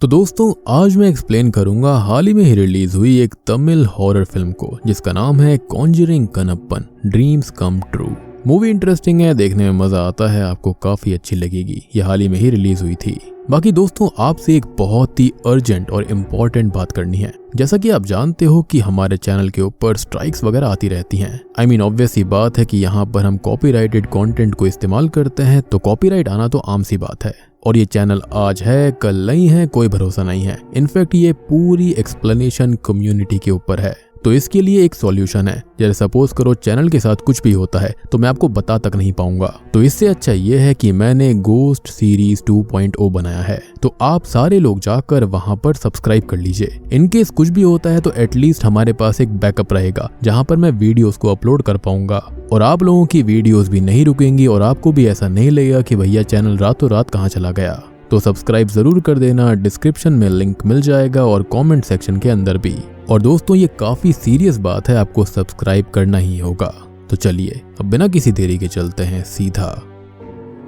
तो दोस्तों आज मैं एक्सप्लेन करूंगा हाल ही में ही रिलीज हुई एक तमिल हॉरर फिल्म को जिसका नाम है Conjuring Kanappan dreams come true. Movie interesting है, देखने में मजा आता है, आपको काफी अच्छी लगेगी। ये हाल ही में ही रिलीज हुई थी। बाकी दोस्तों आपसे एक बहुत ही अर्जेंट और इम्पोर्टेंट बात करनी है। जैसा कि आप जानते हो कि हमारे चैनल के ऊपर स्ट्राइक्स वगैरह आती रहती हैं। ऑब्वियस सी बात है कि यहाँ पर हम कॉपीराइटेड कंटेंट को इस्तेमाल करते हैं, तो कॉपीराइट आना तो आम सी बात है। और ये चैनल आज है कल नहीं है, कोई भरोसा नहीं है। इनफैक्ट ये पूरी एक्सप्लेनेशन कम्युनिटी के ऊपर है। तो इसके लिए एक सॉल्यूशन है। जैसे सपोज करो चैनल के साथ कुछ भी होता है तो मैं आपको बता तक नहीं पाऊंगा। तो इससे अच्छा ये है कि मैंने गोस्ट सीरीज 2.0 बनाया है, तो आप सारे लोग जाकर वहां पर सब्सक्राइब कर लीजिए। इनकेस कुछ भी होता है तो एटलीस्ट हमारे पास एक बैकअप रहेगा जहां पर मैं वीडियोस को अपलोड कर पाऊंगा। और आप लोगों की वीडियोस भी नहीं रुकेंगी और आपको भी ऐसा नहीं लगेगा कि भैया चैनल रातों रात कहाँ चला गया। तो सब्सक्राइब जरूर कर देना, डिस्क्रिप्शन में लिंक मिल जाएगा और कमेंट सेक्शन के अंदर भी। और दोस्तों ये काफी सीरियस बात है, आपको सब्सक्राइब करना ही होगा। तो चलिए अब बिना किसी देरी के चलते हैं सीधा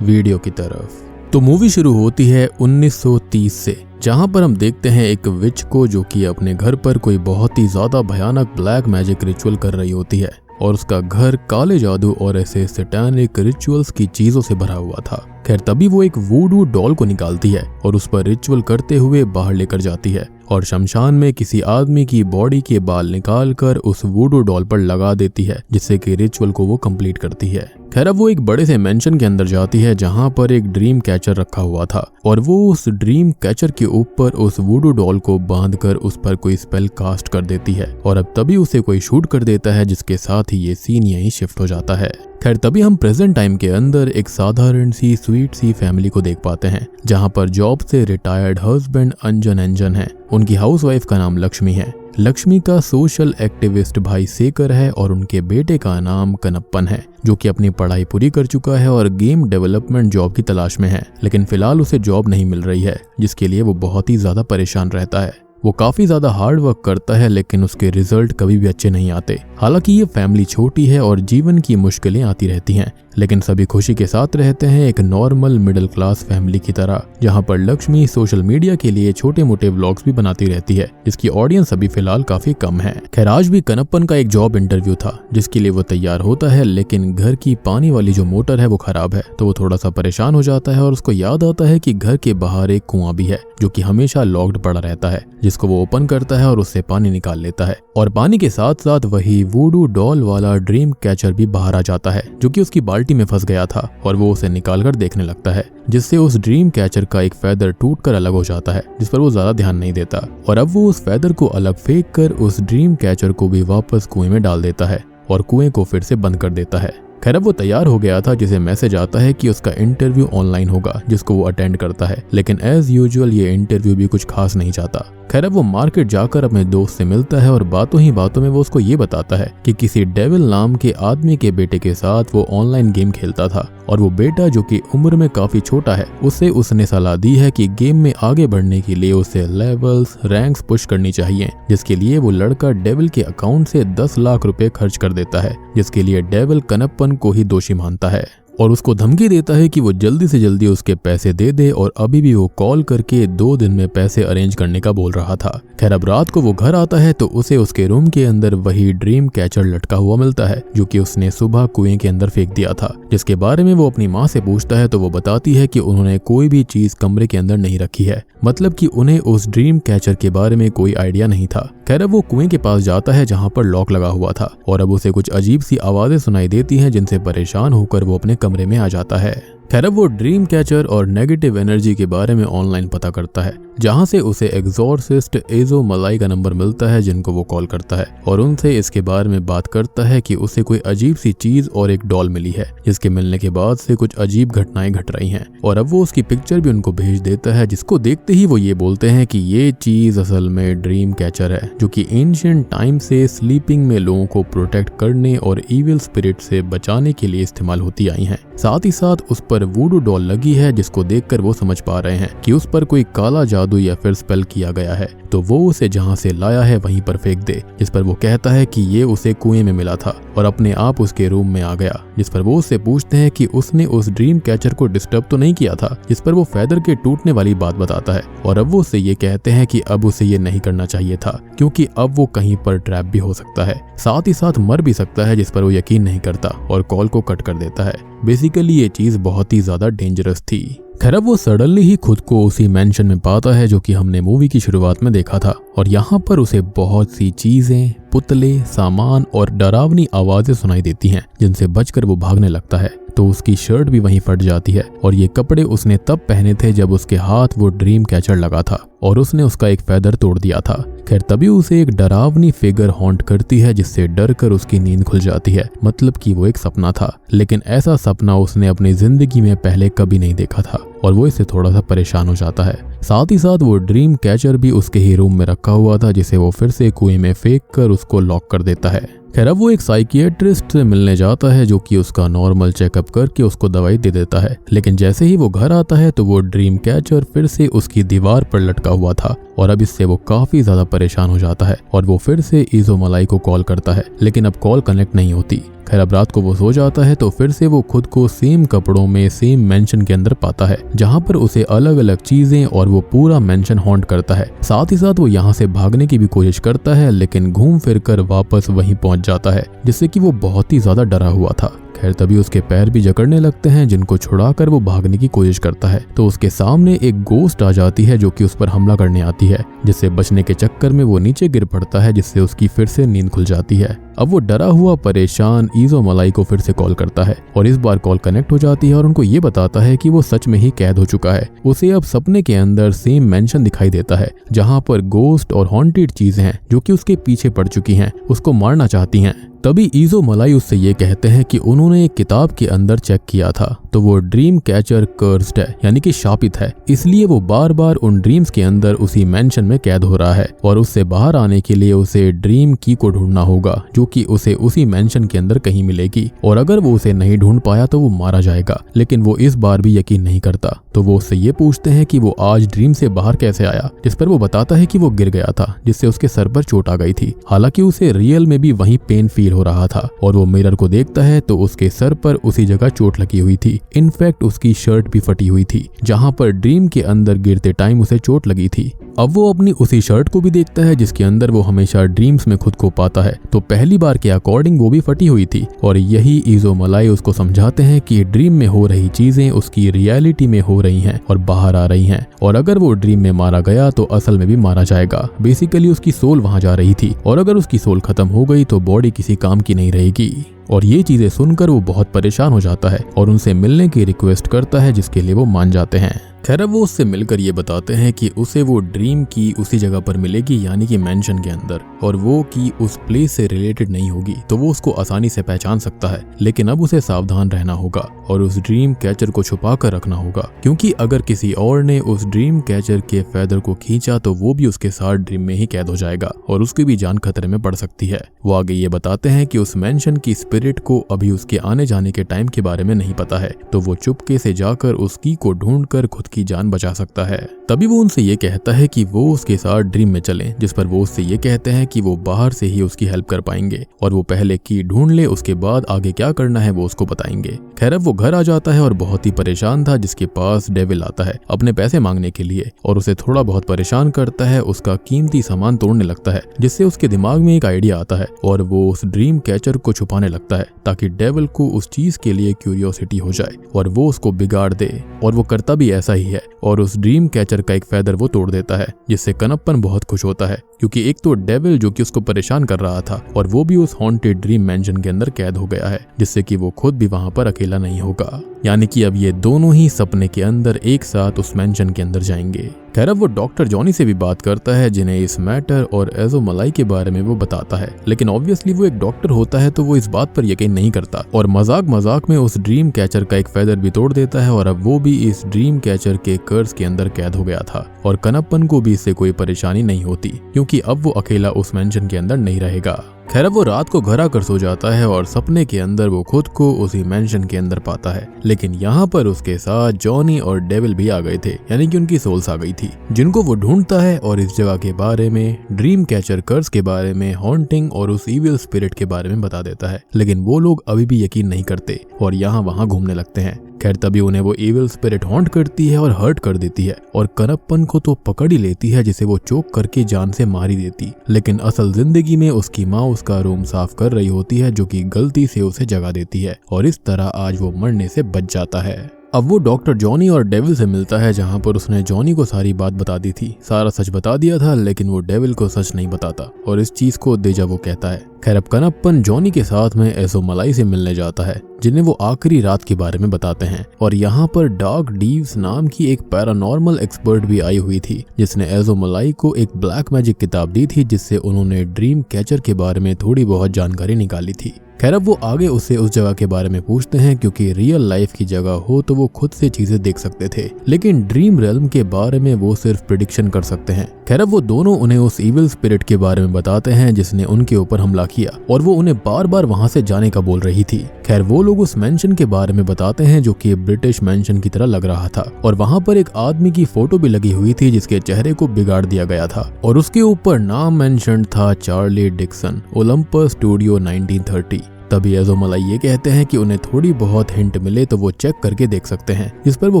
वीडियो की तरफ। तो मूवी शुरू होती है 1930 से, जहां पर हम देखते हैं एक विच को जो कि अपने घर पर कोई बहुत ही ज्यादा भयानक ब्लैक मैजिक रिचुअल कर रही होती है। और उसका घर काले जादू और ऐसे सैटानिक रिचुअल्स की चीजों से भरा हुआ था। खैर तभी वो एक वूडू डॉल को निकालती है और उस पर रिचुअल करते हुए बाहर लेकर जाती है और शमशान में किसी आदमी की बॉडी के बाल निकाल कर उस वूडू डॉल पर लगा देती है, जिससे कि रिचुअल को वो कंप्लीट करती है। खैर अब वो एक बड़े से मेंशन के अंदर जाती है जहां पर एक ड्रीम कैचर रखा हुआ था और वो उस ड्रीम कैचर के ऊपर उस वूडू डॉल को बांधकर उस पर कोई स्पेल कास्ट कर देती है। और अब तभी उसे कोई शूट कर देता है, जिसके साथ ही ये सीन यहीं शिफ्ट हो जाता है। खैर तभी हम प्रेजेंट टाइम के अंदर एक साधारण सी स्वीट सी फैमिली को देख पाते हैं जहां पर जॉब से रिटायर्ड हस्बैंड अंजन एंजन है। उनकी हाउसवाइफ का नाम लक्ष्मी है। लक्ष्मी का सोशल एक्टिविस्ट भाई शेखर है और उनके बेटे का नाम कनप्पन है, जो कि अपनी पढ़ाई पूरी कर चुका है और गेम डेवलपमेंट जॉब की तलाश में है। लेकिन फिलहाल उसे जॉब नहीं मिल रही है, जिसके लिए वो बहुत ही ज्यादा परेशान रहता है। वो काफी ज्यादा हार्ड वर्क करता है लेकिन उसके रिजल्ट कभी भी अच्छे नहीं आते। हालांकि ये फैमिली छोटी है और जीवन की मुश्किलें आती रहती हैं, लेकिन सभी खुशी के साथ रहते हैं एक नॉर्मल मिडिल क्लास फैमिली की तरह, जहां पर लक्ष्मी सोशल मीडिया के लिए छोटे मोटे व्लॉग्स भी बनाती रहती है, जिसकी ऑडियंस अभी फिलहाल काफी कम है। खैर आज भी कनप्पन का एक जॉब इंटरव्यू था जिसके लिए वो तैयार होता है, लेकिन घर की पानी वाली जो मोटर है वो खराब है, तो वो थोड़ा सा परेशान हो जाता है और उसको याद आता है कि घर के बाहर एक कुआं भी है जो कि हमेशा लॉक्ड पड़ा रहता है, जिसको वो ओपन करता है और उससे पानी निकाल लेता है। और पानी के साथ साथ वही वूडू डॉल वाला ड्रीम कैचर भी बाहर आ जाता है, जो कि उसकी बाल्टी में फंस गया था और वो उसे निकालकर देखने लगता है, जिससे उस ड्रीम कैचर का एक फेदर टूटकर अलग हो जाता है, जिस पर वो ज्यादा ध्यान नहीं देता। और अब वो उस फेदर को अलग फेंक कर उस ड्रीम कैचर को भी वापस कुएं में डाल देता है और कुएं को फिर से बंद कर देता है। खैर अब वो तैयार हो गया था, जिसे मैसेज आता है कि उसका इंटरव्यू ऑनलाइन होगा, जिसको वो अटेंड करता है। लेकिन एज यूजुअल ये इंटरव्यू भी कुछ खास नहीं जाता। खैर अब वो मार्केट जाकर अपने दोस्त से मिलता है और बातों ही बातों में वो उसको ये बताता है कि किसी डेविल नाम के आदमी के बेटे के साथ वो ऑनलाइन गेम खेलता था और वो बेटा जो कि उम्र में काफी छोटा है, उसे उसने सलाह दी है कि गेम में आगे बढ़ने के लिए उसे लेवल्स रैंक्स पुश करनी चाहिए, जिसके लिए वो लड़का डेविल के अकाउंट से 10 लाख रुपए खर्च कर देता है, जिसके लिए डेविल कनप्पन को ही दोषी मानता है और उसको धमकी देता है कि वो जल्दी से जल्दी उसके पैसे दे दे। और अभी भी वो कॉल करके 2 दिन में पैसे अरेंज करने का बोल रहा था। खैर अब रात को वो घर आता है तो उसे उसके रूम के अंदर वही ड्रीम कैचर लटका हुआ मिलता है, जो कि उसने सुबह कुएं के अंदर फेंक दिया था। जिसके बारे में वो अपनी माँ से पूछता है तो वो बताती है कि उन्होंने कोई भी चीज कमरे के अंदर नहीं रखी है, मतलब कि उन्हें उस ड्रीम कैचर के बारे में कोई आइडिया नहीं था। खैर अब वो कुएं के पास जाता है जहां पर लॉक लगा हुआ था और अब उसे कुछ अजीब सी आवाजें सुनाई देती हैं, जिनसे परेशान होकर वो अपने कमरे में आ जाता है। खैर अब वो ड्रीम कैचर और नेगेटिव एनर्जी के बारे में ऑनलाइन पता करता है, जहां से उसे एग्जॉर्सिस्ट एजो मलाई का नंबर मिलता है, जिनको वो कॉल करता है और उनसे इसके बारे में बात करता है कि उसे कोई अजीब सी चीज और एक डॉल मिली है, जिसके मिलने के बाद से कुछ अजीब घटनाएं घट रही हैं। और अब वो उसकी पिक्चर भी उनको भेज देता है, जिसको देखते ही वो ये बोलते हैं कि ये चीज असल में ड्रीम कैचर है, जो कि एंशिएंट टाइम से स्लीपिंग में लोगों को प्रोटेक्ट करने और इविल स्पिरिट से बचाने के लिए इस्तेमाल होती आई है। साथ ही साथ उस पर पर वूडू डॉल लगी है, जिसको देखकर वो समझ पा रहे हैं कि उस पर कोई काला जादू या फिर स्पेल किया गया है, तो वो उसे जहाँ से लाया है वहीं पर फेंक दे। जिस पर वो कहता है कि ये उसे कुएं में मिला था और अपने आप उसके रूम में आ गया। जिस पर वो उससे पूछते हैं कि उसने उस ड्रीम कैचर को डिस्टर्ब तो नहीं किया था। जिस पर वो फेदर के टूटने वाली बात बताता है और अब वो उससे ये कहते हैं कि अब उसे ये नहीं करना चाहिए था, क्योंकि अब वो कहीं पर ट्रैप भी हो सकता है, साथ ही साथ मर भी सकता है। जिस पर वो यकीन नहीं करता और कॉल को कट कर देता है। बेसिकली ये चीज बहुत ही ज्यादा डेंजरस थी। खैर अब वो सडनली ही खुद को उसी मेंशन में पाता है जो कि हमने मूवी की शुरुआत में देखा था, और यहाँ पर उसे बहुत सी चीजें, पुतले, सामान और डरावनी आवाजें सुनाई देती हैं, जिनसे बचकर वो भागने लगता है। तो उसकी शर्ट भी वहीं फट जाती है और ये कपड़े उसने तब पहने थे जब उसके हाथ वो ड्रीम कैचर लगा था और उसने उसका एक फेदर तोड़ दिया था। खैर तभी उसे एक डरावनी फिगर हॉन्ट करती है, जिससे डर कर उसकी नींद खुल जाती है। मतलब कि वो एक सपना था, लेकिन ऐसा सपना उसने अपनी जिंदगी में पहले कभी नहीं देखा था और वो इससे थोड़ा सा परेशान हो जाता है। साथ ही साथ वो ड्रीम कैचर भी उसके ही रूम में रखा हुआ था, जिसे वो फिर से कुएं में फेंक कर उसको लॉक कर देता है। खैर अब वो एक साइकियाट्रिस्ट से मिलने जाता है, जो कि उसका नॉर्मल चेकअप करके उसको दवाई दे देता है। लेकिन जैसे ही वो घर आता है तो वो ड्रीम कैचर फिर से उसकी दीवार पर लटका हुआ था और अब इससे वो काफी ज्यादा परेशान हो जाता है और वो फिर से इज़ो मलाई को कॉल करता है, लेकिन अब कॉल कनेक्ट नहीं होती। खैर अब रात को वो सो जाता है तो फिर से वो खुद को सेम कपड़ों में सेम मेंशन के अंदर पाता है, जहाँ पर उसे अलग अलग चीजें और वो पूरा मेंशन हॉन्ट करता है। साथ ही साथ वो यहाँ से भागने की भी कोशिश करता है, लेकिन घूम फिर कर वापस वहीं पहुंच जाता है, जिससे कि वो बहुत ही ज्यादा डरा हुआ था। खैर तभी उसके पैर भी जकड़ने लगते हैं, जिनको छुड़ाकर वो भागने की कोशिश करता है तो उसके सामने एक गोस्ट आ जाती है, जो कि उस पर हमला करने आती है, जिससे बचने के चक्कर में वो नीचे गिर पड़ता है, जिससे उसकी फिर से नींद खुल जाती है। अब वो डरा हुआ परेशान इज़ो मलाई को फिर से कॉल करता है और इस बार कॉल कनेक्ट हो जाती है और उनको ये बताता है कि वो सच में ही कैद हो चुका है। उसे अब सपने के अंदर सेम मेंशन दिखाई देता है, जहाँ पर गोस्ट और हॉन्टेड चीजें हैं जो कि उसके पीछे पड़ चुकी हैं, उसको मारना चाहती हैं। तभी इज़ो मलाई उससे ये कहते हैं कि उन्होंने एक किताब के अंदर चेक किया था तो वो ड्रीम कैचर कर्स्ड है, यानी कि शापित है, इसलिए वो बार बार उन ड्रीम्स के अंदर उसी मेंशन में कैद हो रहा है और उससे बाहर आने के लिए उसे ड्रीम की को ढूंढना होगा, जो कि उसे उसी मेंशन के अंदर कहीं मिलेगी और अगर वो उसे नहीं ढूंढ पाया तो वो मारा जाएगा। लेकिन वो इस बार भी यकीन नहीं करता, तो वो उससे ये पूछते हैं कि वो आज ड्रीम से बाहर कैसे आया, जिस पर वो बताता है कि वो गिर गया था, जिससे उसके सर पर चोट आ गई थी। हालांकि उसे रियल में भी वही पेन फील हो रहा था और वो मिरर को देखता है तो उसके सर पर उसी जगह चोट लगी हुई थी। इनफैक्ट उसकी शर्ट भी फटी हुई थी, जहां पर ड्रीम के अंदर गिरते टाइम उसे चोट लगी थी। अब वो अपनी उसी शर्ट को भी देखता है जिसके अंदर वो हमेशा ड्रीम्स में खुद को पाता है, तो पहली बार के अकॉर्डिंग वो भी फटी हुई थी और यही इज़ो मलाई उसको समझाते हैं कि ड्रीम में हो रही चीजें उसकी रियलिटी में हो रही हैं और बाहर आ रही हैं, और अगर वो ड्रीम में मारा गया तो असल में भी मारा जाएगा। बेसिकली उसकी सोल वहां जा रही थी और अगर उसकी सोल खत्म हो गई तो बॉडी किसी काम की नहीं रहेगी। और ये चीजें सुनकर वो बहुत परेशान हो जाता है और उनसे मिलने की रिक्वेस्ट करता है, जिसके लिए वो मान जाते हैं। खैर अब वो उससे मिलकर ये बताते हैं कि उसे वो ड्रीम की उसी जगह पर मिलेगी, यानी कि मेंशन के अंदर, और वो की उस प्लेस से रिलेटेड नहीं होगी, तो वो उसको आसानी से पहचान सकता है। लेकिन अब उसे सावधान रहना होगा और उस ड्रीम कैचर को छुपा कर रखना होगा, क्योंकि अगर किसी और ने उस ड्रीम कैचर के फेदर को खींचा तो वो भी उसके साथ ड्रीम में ही कैद हो जाएगा और उसकी भी जान खतरे में पड़ सकती है। वो आगे ये बताते हैं कि उस मेंशन की स्पिरिट को अभी उसके आने जाने के टाइम के बारे में नहीं पता है, तो वो चुपके से जाकर उस की को ढूंढकर खुद की जान बचा सकता है। तभी वो उनसे ये कहता है कि वो उसके साथ ड्रीम में चलें, जिस पर वो उससे ये कहते हैं कि वो बाहर से ही उसकी हेल्प कर पाएंगे और वो पहले की ढूंढ ले, उसके बाद आगे क्या करना है वो उसको बताएंगे। खैर अब वो घर आ जाता है और बहुत ही परेशान था, जिसके पास डेविल आता है अपने पैसे मांगने के लिए और उसे थोड़ा बहुत परेशान करता है, उसका कीमती सामान तोड़ने लगता है, जिससे उसके दिमाग में एक आइडिया आता है और वो उस ड्रीम कैचर को छुपाने लगता है ताकि डेविल को उस चीज के लिए क्यूरियोसिटी हो जाए और वो उसको बिगाड़ दे, और वो करता भी ऐसा ही है और उस ड्रीम कैचर का एक फेदर वो तोड़ देता है, जिससे कनप्पन बहुत खुश होता है, क्योंकि एक तो डेविल जो कि उसको परेशान कर रहा था और वो भी उस हॉन्टेड ड्रीम मेंशन के अंदर कैद हो गया है, जिससे कि वो खुद भी वहां पर अकेला नहीं होगा। यानी कि अब ये दोनों ही सपने के अंदर एक साथ उस मेंशन के अंदर जाएंगे। खैर अब वो डॉक्टर जॉनी से भी बात करता है, जिन्हें इस मैटर और इज़ो मलाई के बारे में वो बताता है, लेकिन ऑब्वियसली वो एक डॉक्टर होता है तो वो इस बात पर यकीन नहीं करता और मजाक में उस ड्रीम कैचर का एक फेदर भी तोड़ देता है और अब वो भी इस ड्रीम कैचर के कर्स के अंदर कैद हो गया था और कनप्पन को भी इससे कोई परेशानी नहीं होती, क्योंकि अब वो अकेला उस मेंशन के अंदर नहीं रहेगा। खैर अब वो रात को घर आकर सो जाता है और सपने के अंदर वो खुद को उसी मेंशन के अंदर पाता है, लेकिन यहाँ पर उसके साथ जॉनी और डेविल भी आ गए थे, यानी कि उनकी सोल्स आ गई थी, जिनको वो ढूंढता है और इस जगह के बारे में, ड्रीम कैचर कर्स के बारे में, हॉन्टिंग और उस इविल स्पिरिट के बारे में बता देता है। लेकिन वो लोग अभी भी यकीन नहीं करते और यहाँ वहाँ घूमने लगते हैं। खैर तभी उन्हें वो इविल स्पिरिट हॉन्ट करती है और हर्ट कर देती है और कनप्पन को तो पकड़ ही लेती है, जिसे वो चोक करके जान से मार ही देती। लेकिन असल जिंदगी में उसकी माँ उसका रूम साफ कर रही होती है, जो कि गलती से उसे जगा देती है और इस तरह आज वो मरने से बच जाता है। अब वो डॉक्टर जॉनी और डेविल से मिलता है, जहाँ पर उसने जॉनी को सारी बात बता दी थी, सारा सच बता दिया था, लेकिन वो डेविल को सच नहीं बताता और इस चीज को देजा वो कहता है। खैर अब कनप्पन जॉनी के साथ में एज़ोमलाई से मिलने जाता है, जिन्हें वो आखिरी रात के बारे में बताते हैं और यहाँ पर डार्क डीव्स नाम की एक पैरानॉर्मल एक्सपर्ट भी आई हुई थी, जिसने एज़ोमलाई को एक ब्लैक मैजिक किताब दी थी, जिससे उन्होंने ड्रीम कैचर के बारे में थोड़ी बहुत जानकारी निकाली थी। खैर अब वो आगे उससे उस जगह के बारे में पूछते हैं, क्योंकि रियल लाइफ की जगह हो तो वो खुद से चीजें देख सकते थे, लेकिन ड्रीम रेल्म के बारे में वो सिर्फ प्रिडिक्शन कर सकते हैं। खैर अब वो दोनों उन्हें उस इविल स्पिरिट के बारे में बताते हैं जिसने उनके ऊपर हमला किया और वो उन्हें बार बार वहां से जाने का बोल रही थी। खैर वो लोग उस मेंशन के बारे में बताते हैं जो कि ब्रिटिश मेंशन की तरह लग रहा था और वहां पर एक आदमी की फोटो भी लगी हुई थी, जिसके चेहरे को बिगाड़ दिया गया था और उसके ऊपर नाम मेंशन था चार्ली डिक्सन, ओलंपस स्टूडियो 1930। तभी एज़ोमलाई ये कहते हैं कि उन्हें थोड़ी बहुत हिंट मिले तो वो चेक करके देख सकते हैं, जिस पर वो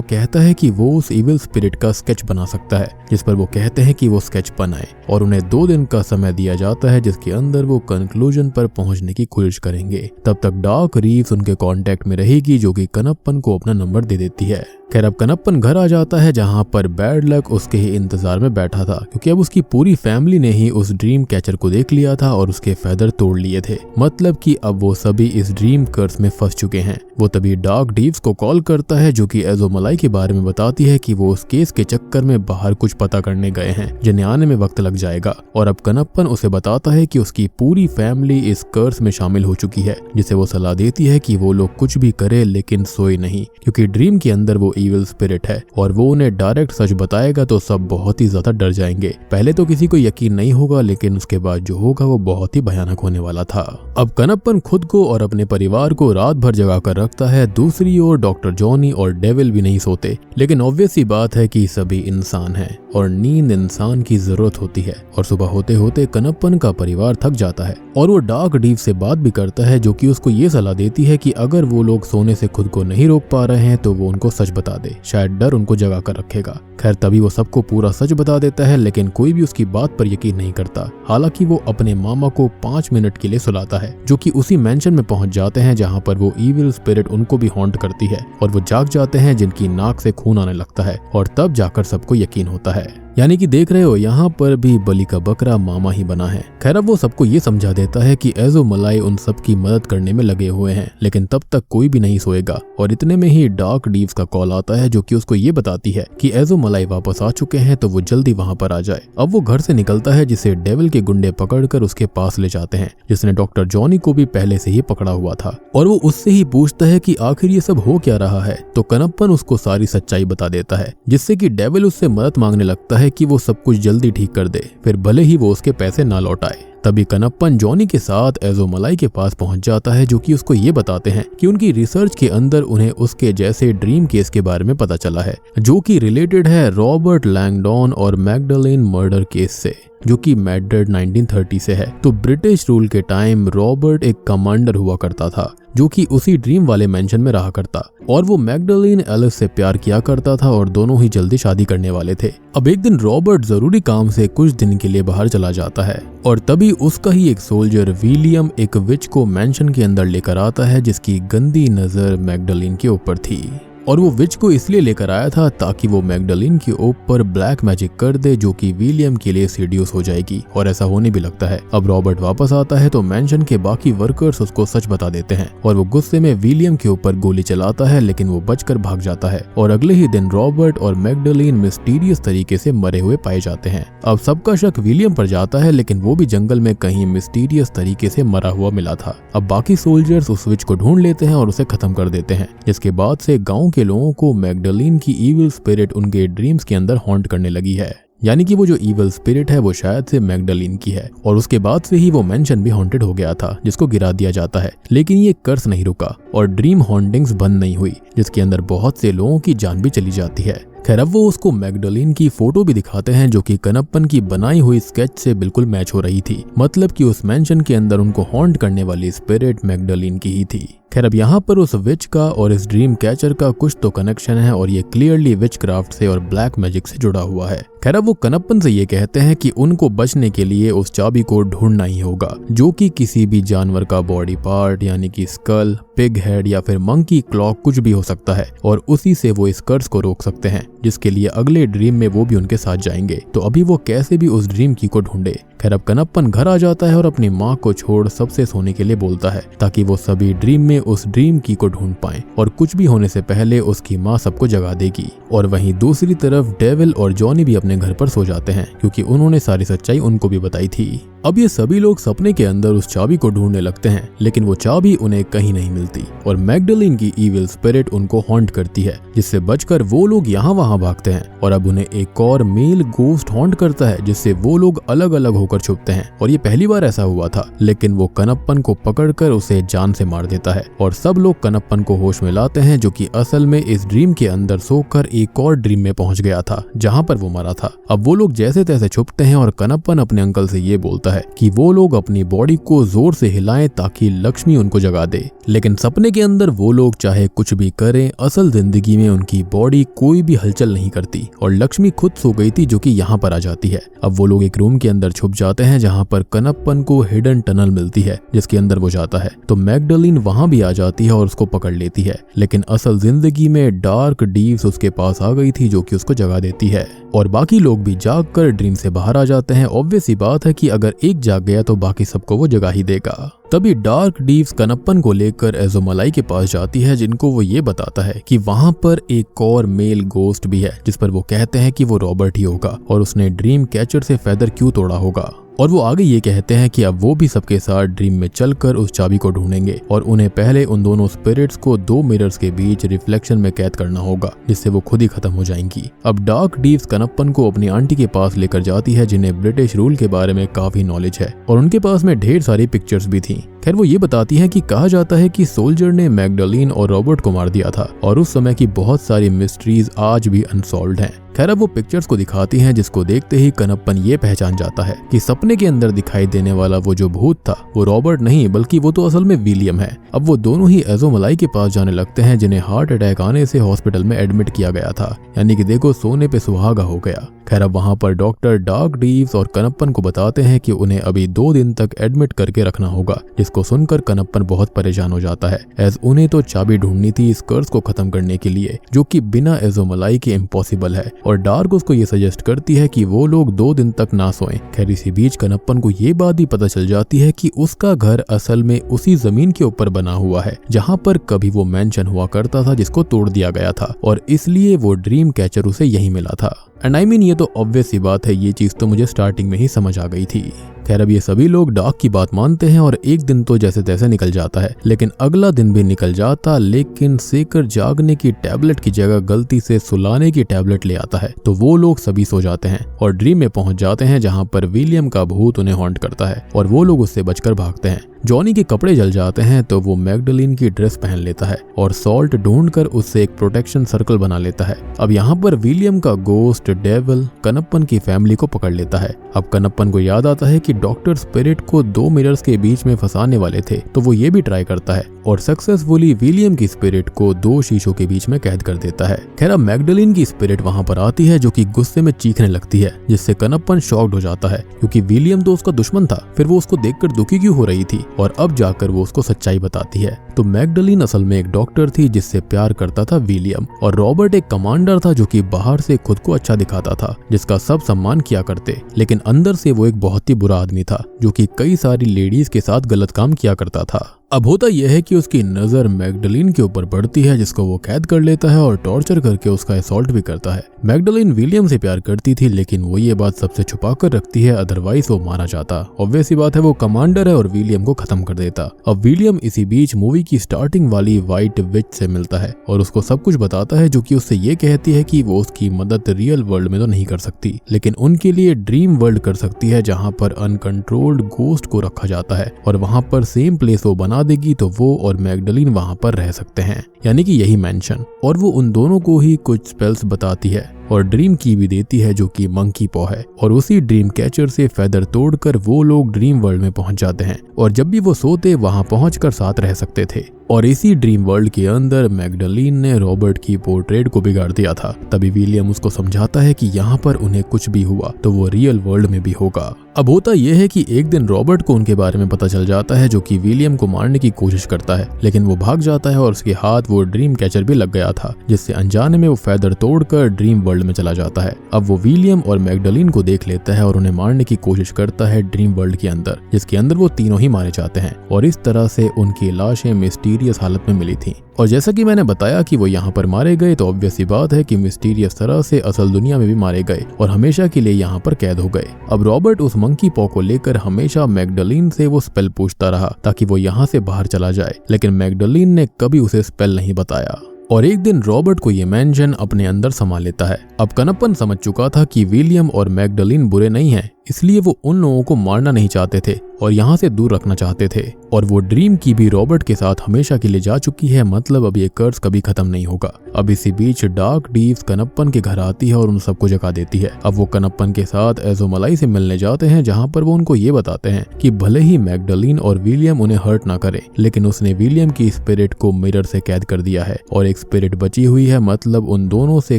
कहता है कि वो उस इविल स्पिरिट का स्केच बना सकता है, जिस पर वो कहते हैं कि वो स्केच बनाए और उन्हें 2 दिन का समय दिया जाता है, जिसके अंदर वो कंक्लूजन पर पहुंचने की कोशिश करेंगे। तब तक डार्क रीव्स उनके कांटेक्ट में रहेगी, जो कि कनप्पन को अपना नंबर दे देती है। खैर अब कनप्पन घर आ जाता है, जहां पर बैड लक उसके ही इंतजार में बैठा था, क्योंकि अब उसकी पूरी फैमिली ने ही उस ड्रीम कैचर को देख लिया था और उसके फेदर तोड़ लिए थे। मतलब कि अब वो सभी इस ड्रीम कर्स में फंस चुके हैं। वो तभी डार्क डीव्स को कॉल करता है, जो कि एज़ोमलाई के बारे में बताती है कि वो उस केस के चक्कर में बाहर कुछ पता करने गए हैं, जिन्हें आने में वक्त लग जाएगा। और अब कनप्पन उसे बताता है कि उसकी पूरी फैमिली इस कर्स में शामिल हो चुकी है, जिसे वो सलाह देती है कि वो लोग कुछ भी करे लेकिन सोए नहीं, क्योंकि ड्रीम के अंदर वो इविल स्पिरिट है और वो उन्हें डायरेक्ट सच बताएगा तो सब बहुत ही ज्यादा डर जाएंगे। पहले तो किसी को यकीन नहीं होगा, लेकिन उसके बाद जो होगा वो बहुत ही भयानक होने वाला था। अब कनप्पन खुद को और अपने परिवार को रात भर जगा कर रखता है। दूसरी ओर डॉक्टर जॉनी और डेविल भी नहीं सोते, लेकिन ऑब्वियस सी बात है कि सभी इंसान हैं और नींद इंसान की जरूरत होती है। और सुबह होते होते कनप्पन का परिवार थक जाता है और वो डार्क डीव से बात भी करता है, जो कि उसको ये सलाह देती है कि अगर वो लोग सोने से खुद को नहीं रोक पा रहे हैं तो वो उनको सच बता दे, शायद डर उनको जगा कर रखेगा। खैर तभी वो सबको पूरा सच बता देता है, लेकिन कोई भी उसकी बात पर यकीन नहीं करता। हालांकि वो अपने मामा को 5 मिनट के लिए सुलाता है, जो कि उसी मेंशन में पहुंच जाते हैं जहां पर वो इविल स्पिरिट उनको भी हॉन्ट करती है और वो जाग जाते हैं, जिनकी नाक से खून आने लगता है और तब जाकर सबको यकीन होता है। यानी कि देख रहे हो, यहाँ पर भी बलि का बकरा मामा ही बना है। खैर अब वो सबको ये समझा देता है कि एज़ोमलाई उन सब की मदद करने में लगे हुए हैं, लेकिन तब तक कोई भी नहीं सोएगा। और इतने में ही डार्क डीव्स का कॉल आता है, जो कि उसको ये बताती है कि एज़ोमलाई वापस आ चुके हैं, तो वो जल्दी वहां पर आ जाए। अब वो घर से निकलता है, जिसे डेविल के गुंडे पकड़कर उसके पास ले जाते हैं, जिसने डॉक्टर जॉनी को भी पहले से ही पकड़ा हुआ था। और वो उससे ही पूछता है कि आखिर ये सब हो क्या रहा है, तो कनप्पन उसको सारी सच्चाई बता देता है, जिससे कि डेविल उससे मदद मांगने लगता है कि वो सब कुछ जल्दी ठीक कर दे, फिर भले ही वो उसके पैसे ना लौटाए। तभी कनप्पन जॉनी के साथ एज़ोमलाई के पास पहुंच जाता है, जो कि उसको ये बताते हैं कि उनकी रिसर्च के अंदर उन्हें उसके जैसे ड्रीम केस के बारे में पता चला है, जो कि रिलेटेड है रॉबर्ट लैंगडॉन और मैगडलेन मर्डर केस से, जो कि मैड्रिड 1930 से है। तो ब्रिटिश रूल के टाइम रॉबर्ट एक कमांडर हुआ करता था, जो कि उसी ड्रीम वाले मेंशन में रहा करता, और वो मैगडलेन एलिस से प्यार किया करता था और दोनों ही जल्दी शादी करने वाले थे। अब एक दिन रॉबर्ट जरूरी काम से कुछ दिन के लिए बाहर चला जाता है और तभी उसका ही एक सोल्जर विलियम एक विच को मेंशन के अंदर लेकर आता है, जिसकी गंदी नजर मैगडलेन के ऊपर थी। और वो विच को इसलिए लेकर आया था ताकि वो मैगडलेन के ऊपर ब्लैक मैजिक कर दे, जो कि विलियम के लिए सीडियस हो जाएगी, और ऐसा होने भी लगता है। अब रॉबर्ट वापस आता है तो मेंशन के बाकी वर्कर्स उसको सच बता देते हैं और वो गुस्से में विलियम के ऊपर गोली चलाता है, लेकिन वो बचकर भाग जाता है। और अगले ही दिन रॉबर्ट और मैगडलेन मिस्टीरियस तरीके से मरे हुए पाए जाते हैं। अब सबका शक विलियम पर जाता है, लेकिन वो भी जंगल में कहीं मिस्टीरियस तरीके से मरा हुआ मिला था। अब बाकी सोल्जर्स उस विच को ढूंढ लेते हैं और उसे खत्म कर देते हैं, जिसके बाद से गाँव के लोगों को मैगडलेन की इविल स्पिरिट उनके ड्रीम्स के अंदर हॉन्ट करने लगी है। यानी कि वो जो इविल स्पिरिट है वो शायद से मैग्डलीन की है। और उसके बाद से ही वो मेंशन भी हॉन्टेड हो गया था जिसको गिरा दिया जाता है। लेकिन ये कर्स नहीं रुका और ड्रीम हॉन्टिंग्स बंद नहीं हुई, जिसके अंदर बहुत से लोगों की जान भी चली जाती है। खैर अब वो उसको मैग्डलीन की फोटो भी दिखाते हैं जो कि कनप्पन की बनाई हुई स्केच से बिल्कुल मैच हो रही थी। मतलब कि उस मेंशन के अंदर उनको हॉन्ट करने वाली स्पिरिट मैग्डलीन की ही थी। खैर अब यहाँ पर उस विच का और इस ड्रीम कैचर का कुछ तो कनेक्शन है और ये क्लियरली विच क्राफ्ट से और ब्लैक मैजिक से जुड़ा हुआ है। खैर अब वो कनप्पन से ये कहते हैं कि उनको बचने के लिए उस चाबी को ढूंढना ही होगा, जो कि किसी भी जानवर का बॉडी पार्ट यानी कि स्कल, पिग हेड या फिर मंकी क्लॉ कुछ भी हो सकता है और उसी से वो इस कर्स को रोक सकते हैं, जिसके लिए अगले ड्रीम में वो भी उनके साथ जाएंगे। तो अभी वो कैसे भी उस ड्रीम की को ढूंढे। खैर अब कनप्पन घर आ जाता है और अपनी माँ को छोड़ सबसे सोने के लिए बोलता है ताकि वो सभी ड्रीम में उस ड्रीम की को ढूंढ पाएं और कुछ भी होने से पहले उसकी माँ सबको जगा देगी। और वहीं दूसरी तरफ डेविल और जॉनी भी अपने घर पर सो जाते हैं क्योंकि उन्होंने सारी सच्चाई उनको भी बताई थी। अब ये सभी लोग सपने के अंदर उस चाबी को ढूंढने लगते हैं, लेकिन वो चाबी उन्हें कहीं नहीं मिलती और मैग्डलीन की इविल स्पिरिट उनको हॉन्ट करती है, जिससे बचकर वो लोग यहाँ वहाँ भागते हैं। और अब उन्हें एक और मेल गोस्ट हॉन्ट करता है, जिससे वो लोग अलग अलग होकर छुपते हैं। और ये पहली बार ऐसा हुआ था, लेकिन वो कनप्पन को पकड़कर उसे जान से मार देता है और सब लोग कनप्पन को होश में लाते हैं, जो कि असल में इस ड्रीम के अंदर सोकर एक और ड्रीम में पहुंच गया था जहाँ पर वो मरा था। अब वो लोग जैसे तैसे छुपते हैं और कनप्पन अपने अंकल से ये बोलता है कि वो लोग अपनी बॉडी को जोर से हिलाएं ताकि लक्ष्मी उनको जगा दे। लेकिन सपने के अंदर वो लोग चाहे कुछ भी करें, असल जिंदगी में उनकी बॉडी कोई भी हलचल नहीं करती और लक्ष्मी खुद सो गई थी, जो कि यहाँ पर आ जाती है। अब वो लोग एक रूम के अंदर छुप जाते हैं जहाँ पर कनप्पन को हिडन टनल मिलती है जिसके अंदर वो जाता है। तो मैग्डलीन वहां भी आ जाती है और उसको पकड़ लेती है, लेकिन असल जिंदगी में डार्क डीव्स उसके पास आ गई थी जो कि उसको जगा देती है और बाकी लोग भी जाग कर ड्रीम से बाहर आ जाते हैं। ऑब्वियस सी बात है कि अगर एक जाग गया तो बाकी सबको वो जगा ही देगा। तभी डार्क डीव्स कनप्पन को लेकर एजोमलाई के पास जाती है, जिनको वो ये बताता है कि वहां पर एक और मेल गोस्ट भी है, जिस पर वो कहते हैं कि वो रॉबर्ट ही होगा और उसने ड्रीम कैचर से फेदर क्यों तोड़ा होगा। और वो आगे ये कहते हैं कि अब वो भी सबके साथ ड्रीम में चलकर उस चाबी को ढूंढेंगे और उन्हें पहले उन दोनों स्पिरिट्स को 2 मिरर्स के बीच रिफ्लेक्शन में कैद करना होगा, जिससे वो खुद ही खत्म हो जाएंगी। अब डार्क डीव्स कनप्पन को अपनी आंटी के पास लेकर जाती है, जिन्हें ब्रिटिश रूल के बारे में काफी नॉलेज है और उनके पास में ढेर सारी पिक्चर्स भी थी। खैर वो ये बताती है कि कहा जाता है कि सोल्जर ने मैग्डलीन और रॉबर्ट को मार दिया था और उस समय की बहुत सारी मिस्ट्रीज आज भी अनसॉल्व्ड हैं। खैर अब वो पिक्चर्स को दिखाती हैं, जिसको देखते ही कनप्पन ये पहचान जाता है कि सपने के अंदर दिखाई देने वाला वो जो भूत था वो रॉबर्ट नहीं बल्कि वो तो असल में विलियम है। अब वो दोनों ही एजोमलाई के पास जाने लगते हैं, जिन्हें हार्ट अटैक आने से हॉस्पिटल में एडमिट किया गया था, यानी कि देखो सोने पे सुहागा हो गया। खैर अब वहां पर डॉक्टर डार्क डीव्स और कनप्पन को बताते हैं कि उन्हें अभी 2 दिन तक एडमिट करके रखना होगा, जिसको सुनकर कनप्पन बहुत परेशान हो जाता है, एज उन्हें तो चाबी ढूंढनी थी इस कर्स को खत्म करने के लिए, जो कि बिना एजोमलाई के इम्पॉसिबल है। और डार्क उसको ये सजेस्ट करती है कि वो लोग 2 दिन तक ना सोएं। खैर इसी बीच कनप्पन को ये बात भी पता चल जाती है कि उसका घर असल में उसी जमीन के ऊपर बना हुआ है जहाँ पर कभी वो मेंशन हुआ करता था, जिसको तोड़ दिया गया था और इसलिए वो ड्रीम कैचर उसे यही मिला था। एंड आई मीन ये तो ऑब्वियस सी बात है, ये चीज तो मुझे स्टार्टिंग में ही समझ आ गई थी। खैर अब ये सभी लोग डार्क की बात मानते हैं और एक दिन तो जैसे तैसे निकल जाता है, लेकिन अगला दिन भी निकल जाता, लेकिन सेकर जागने की टैबलेट की जगह गलती से सुलाने की टैबलेट ले आता है। तो वो लोग सभी सो जाते हैं और ड्रीम में पहुंच जाते हैं जहां पर विलियम का भूत उन्हें हॉन्ट करता है और वो लोग उससे बचकर भागते हैं। जॉनी के कपड़े जल जाते हैं तो वो मैग्डलीन की ड्रेस पहन लेता है और सॉल्ट ढूंढकर उससे एक प्रोटेक्शन सर्कल बना लेता है। अब यहाँ पर विलियम का गोस्ट डेविल कनप्पन की फैमिली को पकड़ लेता है। अब कनप्पन को याद आता है कि डॉक्टर स्पिरिट को 2 मिरर्स के बीच में फंसाने वाले थे, तो वो ये भी ट्राई करता है और सक्सेसफुली विलियम की स्पिरिट को 2 शीशों के बीच में कैद कर देता है। खैर अब मैग्डलीन की स्पिरिट वहां पर आती है, जो कि गुस्से में चीखने लगती है, जिससे कनप्पन शॉक्ड हो जाता है क्योंकि विलियम तो उसका दुश्मन था, फिर वो उसको देखकर दुखी क्यों हो रही थी और अब जाकर वो उसको सच्चाई बताती है। तो मैग्डलीन असल में एक डॉक्टर थी जिससे प्यार करता था विलियम और रॉबर्ट एक कमांडर था जो कि बाहर से खुद को अच्छा दिखाता था, जिसका सब सम्मान किया करते, लेकिन अंदर से वो एक बहुत ही बुरा आदमी था जो कि कई सारी लेडीज के साथ गलत काम किया करता था। अब होता यह है कि उसकी नजर मैगडलीन के ऊपर पड़ती है, जिसको वो कैद कर लेता है और टॉर्चर करके उसका असॉल्ट भी करता है। मैगडलीन विलियम से प्यार करती थी, लेकिन वो ये बात सबसे छुपा कर रखती है, अदरवाइज वो मारा जाता। ऑब्वियस सी बात है, वो कमांडर है और विलियम को खत्म कर देता। अब विलियम इसी बीच मूवी की स्टार्टिंग वाली व्हाइट विच से मिलता है और उसको सब कुछ बताता है, जो कि उससे ये कहती है कि वो उसकी मदद रियल वर्ल्ड में तो नहीं कर सकती, लेकिन उनके लिए ड्रीम वर्ल्ड कर सकती है, जहाँ पर अनकंट्रोल्ड गोस्ट को रखा जाता है और वहाँ पर सेम प्लेस वो बना देगी तो वो और मैगडलीन वहाँ पर रह सकते हैं, यानी कि यही मेंशन। और वो उन दोनों को ही कुछ स्पेल्स बताती है और ड्रीम की भी देती है, जो कि मंकी पॉ है। और उसी ड्रीम कैचर से फेदर तोड़कर वो लोग ड्रीम वर्ल्ड में पहुंच जाते हैं और जब भी वो सोते वहां पहुंचकर साथ रह सकते थे। और इसी ड्रीम वर्ल्ड के अंदर मैगडलीन ने रॉबर्ट की पोर्ट्रेट को बिगाड़ दिया था। तभी विलियम उसको समझाता है कि यहाँ पर उन्हें कुछ भी हुआ तो वो रियल वर्ल्ड में भी होगा। अब होता यह है कि एक दिन रॉबर्ट को उनके बारे में पता चल जाता है, जो कि विलियम को मारने की कोशिश करता है, लेकिन वो भाग जाता है और उसके हाथ वो ड्रीम कैचर भी लग गया था, जिससे अनजाने में वो फेदर तोड़कर ड्रीम वर्ल्ड में चला जाता है। अब वो विलियम और मैगडलीन को देख लेता है और उन्हें मारने की कोशिश करता है ड्रीम वर्ल्ड के अंदर, जिसके अंदर वो तीनों ही मारे जाते हैं। और इस तरह से उनकी लाशें मिस्टीरियस हालत में मिली थी। और जैसा कि मैंने बताया कि वो यहाँ पर मारे गए, तो ऑब्वियस सी बात है कि मिस्टीरियस तरह से असल दुनिया में भी मारे गए और हमेशा के लिए यहाँ पर कैद हो गए। अब रॉबर्ट उस मंकी पॉ को लेकर हमेशा मैगडलीन से वो स्पेल पूछता रहा ताकि वो यहाँ से बाहर चला जाए, लेकिन मैगडलीन ने कभी उसे स्पेल नहीं बताया। और एक दिन रॉबर्ट को ये मेंशन अपने अंदर समा लेता है। अब कनप्पन समझ चुका था कि विलियम और मैगडलीन बुरे नहीं हैं, इसलिए वो उन लोगों को मारना नहीं चाहते थे और यहाँ से दूर रखना चाहते थे। और वो ड्रीम की भी रॉबर्ट के साथ हमेशा के लिए जा चुकी है, मतलब अब ये कर्स कभी खत्म नहीं होगा। अब इसी बीच डार्क डीव्स कनप्पन के घर आती है और उन सबको जगा देती है। अब वो कनप्पन के साथ एजोमलाई से मिलने जाते हैं, जहाँ पर वो उनको ये बताते हैं कि भले ही मैगडलीन और विलियम उन्हें हर्ट ना करे, लेकिन उसने विलियम की स्पिरिट को मिरर से कैद कर दिया है और एक स्पिरिट बची हुई है, मतलब उन दोनों से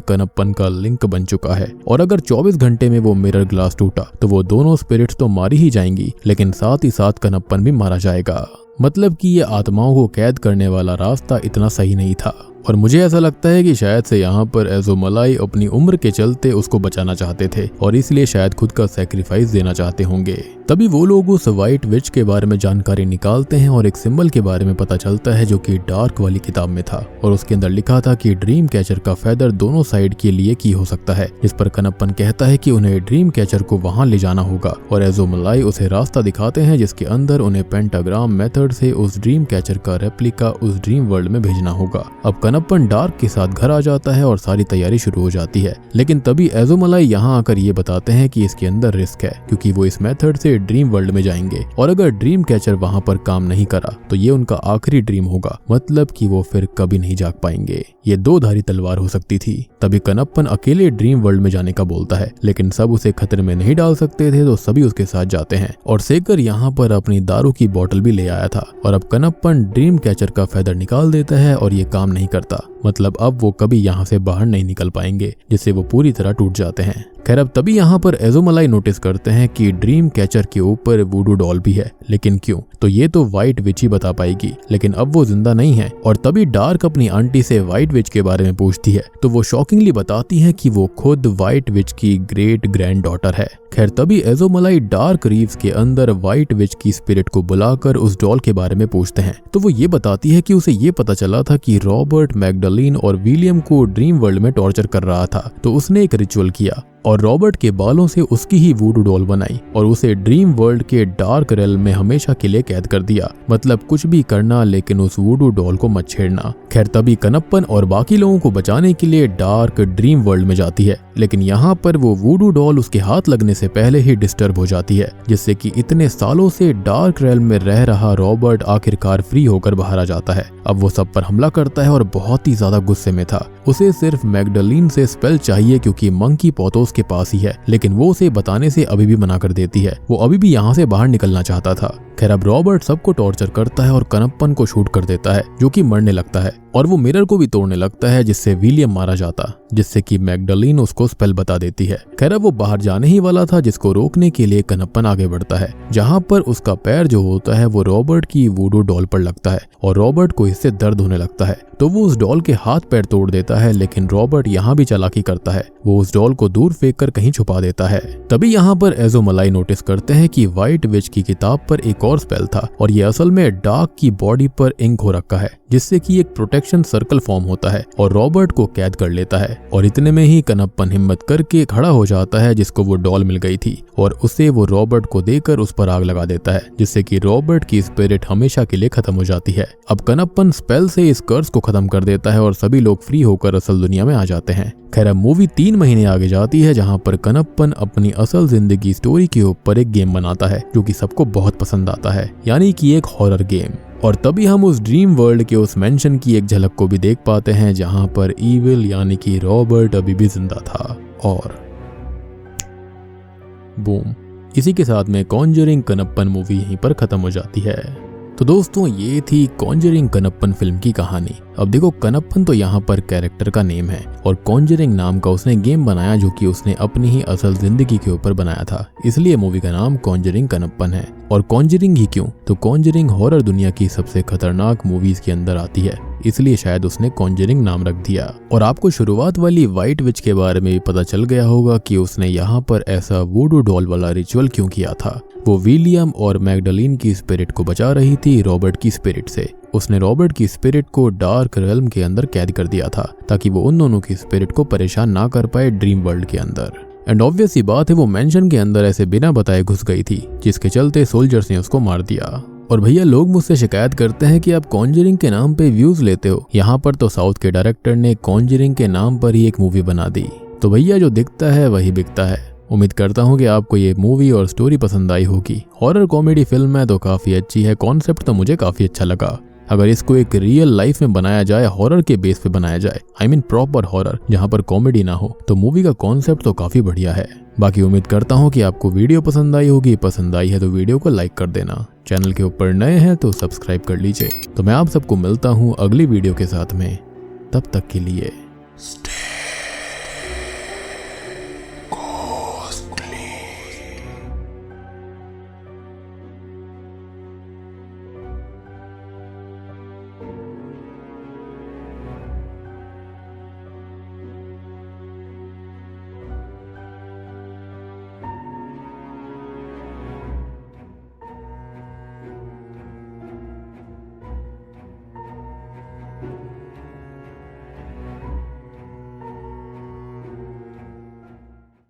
कनप्पन का लिंक बन चुका है। और अगर 24 घंटे में वो मिरर ग्लास टूटा तो वो दोनों स्पिरिट्स तो मारी ही जाएंगी, लेकिन साथ ही साथ कनप्पन भी मारा जाएगा। मतलब कि ये आत्माओं को कैद करने वाला रास्ता इतना सही नहीं था। और मुझे ऐसा लगता है कि शायद से यहाँ पर एजोमलाई अपनी उम्र के चलते उसको बचाना चाहते थे और इसलिए शायद खुद का सैक्रिफाइस देना चाहते होंगे। तभी वो लोग उस व्हाइट विच के बारे में जानकारी निकालते हैं और एक सिंबल के बारे में पता चलता है, जो कि डार्क वाली किताब में था और उसके अंदर लिखा था कि ड्रीम कैचर का फेदर दोनों साइड के लिए की हो सकता है। इस पर कनप्पन कहता है कि उन्हें ड्रीम कैचर को वहां ले जाना होगा और एजोमलाई उसे रास्ता दिखाते हैं, जिसके अंदर उन्हें पेंटाग्राम मेथड से उस ड्रीम कैचर का रेप्लिका उस ड्रीम वर्ल्ड में भेजना होगा। अब कनप्पन डार्क के साथ घर आ जाता है और सारी तैयारी शुरू हो जाती है, लेकिन तभी एजोमलाई यहाँ आकर ये बताते हैं कि इसके अंदर रिस्क है, क्योंकि वो इस मेथड से ड्रीम वर्ल्ड में जाएंगे और अगर ड्रीम कैचर वहां पर काम नहीं करा तो ये उनका आखिरी ड्रीम होगा, मतलब कि वो फिर कभी नहीं जाग पाएंगे। ये दो धारी तलवार हो सकती थी। तभी कनप्पन अकेले ड्रीम वर्ल्ड में जाने का बोलता है, लेकिन सब उसे खतरे में नहीं डाल सकते थे, तो सभी उसके साथ जाते हैं। और सेकर यहाँ पर अपनी दारू की बोतल भी ले आया था और अब कनप्पन ड्रीम कैचर का फेदर निकाल देता है और ये काम नहीं करता, मतलब अब वो कभी यहाँ से बाहर नहीं निकल पाएंगे, जिससे वो पूरी तरह टूट जाते हैं। खैर अब तभी यहाँ पर एजोमलाई नोटिस करते हैं कि ड्रीम कैचर के ऊपर वुडू डॉल भी है, लेकिन क्यों? तो ये तो व्हाइट विच ही बता पाएगी, लेकिन अब वो जिंदा नहीं है। और तभी डार्क अपनी आंटी से व्हाइट विच के बारे में पूछती है, तो वो शॉकिंगली बताती है कि वो खुद व्हाइट विच की ग्रेट ग्रैंड डॉटर है। खैर तभी एजोमलाई डार्क रीव्स के अंदर व्हाइट विच की स्पिरिट को बुलाकर उस डॉल के बारे में पूछते हैं, तो वो ये बताती है कि उसे ये पता चला था कि रॉबर्ट मैगडलीन और विलियम को ड्रीम वर्ल्ड में टॉर्चर कर रहा था, तो उसने एक रिचुअल किया और रॉबर्ट के बालों से उसकी ही वुडू डॉल बनाई और उसे ड्रीम वर्ल्ड के डार्क रेल में हमेशा के लिए कैद कर दिया, मतलब कुछ भी करना लेकिन उस वुडू डॉल को मत छेड़ना। खैर तभी कनप्पन और बाकी लोगों को बचाने के लिए डार्क ड्रीम वर्ल्ड में जाती है, लेकिन यहाँ पर वो वुडू डॉल उसके हाथ लगने से पहले ही डिस्टर्ब हो जाती है, जिससे कि इतने सालों से डार्क रेल में रह रहा रॉबर्ट आखिरकार फ्री होकर बाहर आ जाता है। अब वो सब पर हमला करता है और बहुत ही ज्यादा गुस्से में था। उसे सिर्फ मैगडलीन से स्पेल चाहिए क्योंकि मंकी पॉ तो उसके पास ही है, लेकिन वो उसे बताने से अभी भी मना कर देती है। वो अभी भी यहाँ से बाहर निकलना चाहता था। खैर अब रॉबर्ट सबको टॉर्चर करता है और कनप्पन को शूट कर देता है, जो कि मरने लगता है और वो मिरर को भी तोड़ने लगता है, जिससे विलियम मारा जाता, जिससे कि मैगडलीन उसको स्पेल बता देती है। खैर वो बाहर जाने ही वाला था, जिसको रोकने के लिए कनप्पन आगे बढ़ता है, जहाँ पर उसका पैर जो होता है वो रॉबर्ट की वुडू डॉल पर लगता है और रॉबर्ट को इससे दर्द होने लगता है, तो वो उस डॉल के हाथ पैर तोड़ देता है। लेकिन रॉबर्ट यहाँ भी चालाकी करता है, वो उस डॉल को दूर फेंक कर कहीं छुपा देता है। तभी यहाँ पर एज़ोमलाई नोटिस करते हैं कि व्हाइट विच की किताब पर एक और स्पेल था और ये असल में डार्क की बॉडी पर इंक हो रखा है, जिससे कि एक प्रोटेक्शन सर्कल फॉर्म होता है और रॉबर्ट को कैद कर लेता है। और इतने में ही कनप्पन हिम्मत करके खड़ा हो जाता है जिसको वो डॉल मिल गई थी और उसे वो रॉबर्ट को देकर उस पर आग लगा देता है, जिससे कि रॉबर्ट की स्पिरिट हमेशा के लिए खत्म हो जाती है। अब कनप्पन स्पेल से इस कर्स को खत्म कर देता है और सभी लोग फ्री होकर असल दुनिया में आ जाते हैं। खैर अब मूवी 3 महीने आगे जाती है जहां पर कनप्पन अपनी असल जिंदगी स्टोरी के ऊपर एक गेम बनाता है जो कि सबको बहुत पसंद आता है, यानी कि एक हॉरर गेम। और तभी हम उस ड्रीम वर्ल्ड के उस मेंशन की एक झलक को भी देख पाते हैं जहां पर ईविल यानी कि रॉबर्ट अभी भी जिंदा था। और बूम, इसी के साथ में कॉन्जरिंग कनप्पन मूवी यहीं पर खत्म हो जाती है। तो दोस्तों ये थी कॉन्जरिंग कनप्पन फिल्म की कहानी। अब देखो कनप्पन तो यहाँ पर कैरेक्टर का नेम है और कॉन्जरिंग नाम का उसने गेम बनाया जो कि उसने अपनी ही असल जिंदगी के ऊपर बनाया था, इसलिए मूवी का नाम कॉन्जरिंग कनप्पन है। और कॉन्जरिंग ही क्यों, तो कॉन्जरिंग हॉरर दुनिया की सबसे खतरनाक मूवीज के अंदर आती है, इसलिए शायद उसने कॉन्जरिंग नाम रख दिया। और आपको शुरुआत वाली व्हाइट विच के बारे में भी पता चल गया होगा कि उसने यहाँ पर ऐसा वुडू डॉल वाला रिचुअल क्यों किया था। वो विलियम और मैगडलीन की स्पिरिट को बचा रही थी रॉबर्ट की स्पिरिट से। उसने रॉबर्ट की स्पिरिट को डार्क रेल्म के अंदर कैद कर दिया था ताकि वो उन दोनों की स्पिरिट को परेशान ना कर पाए ड्रीम वर्ल्ड के अंदर। एंड ऑब्वियस ही बात है वो मेंशन के अंदर ऐसे बिना बताए घुस गई थी, जिसके चलते सोल्जर्स ने उसको मार दिया। और भैया लोग मुझसे शिकायत करते हैं कि आप कॉन्जरिंग के नाम पे व्यूज लेते हो। यहाँ पर तो साउथ के डायरेक्टर ने कॉन्जरिंग के नाम पर ही एक मूवी बना दी, तो भैया जो दिखता है वही बिकता है। उम्मीद करता हूँ कि आपको ये मूवी और स्टोरी पसंद आई होगी। हॉरर कॉमेडी फिल्म है तो काफी अच्छी है, कॉन्सेप्ट तो मुझे काफी अच्छा लगा। अगर इसको एक रियल लाइफ में बनाया जाए, हॉरर के बेस पे बनाया जाए, आई मीन प्रॉपर हॉरर जहाँ पर कॉमेडी ना हो, तो मूवी का कॉन्सेप्ट तो काफी बढ़िया है। बाकी उम्मीद करता हूँ कि आपको वीडियो पसंद आई होगी। पसंद आई है तो वीडियो को लाइक कर देना, चैनल के ऊपर नए हैं तो सब्सक्राइब कर लीजिए। तो मैं आप सबको मिलता हूँ अगली वीडियो के साथ में, तब तक के लिए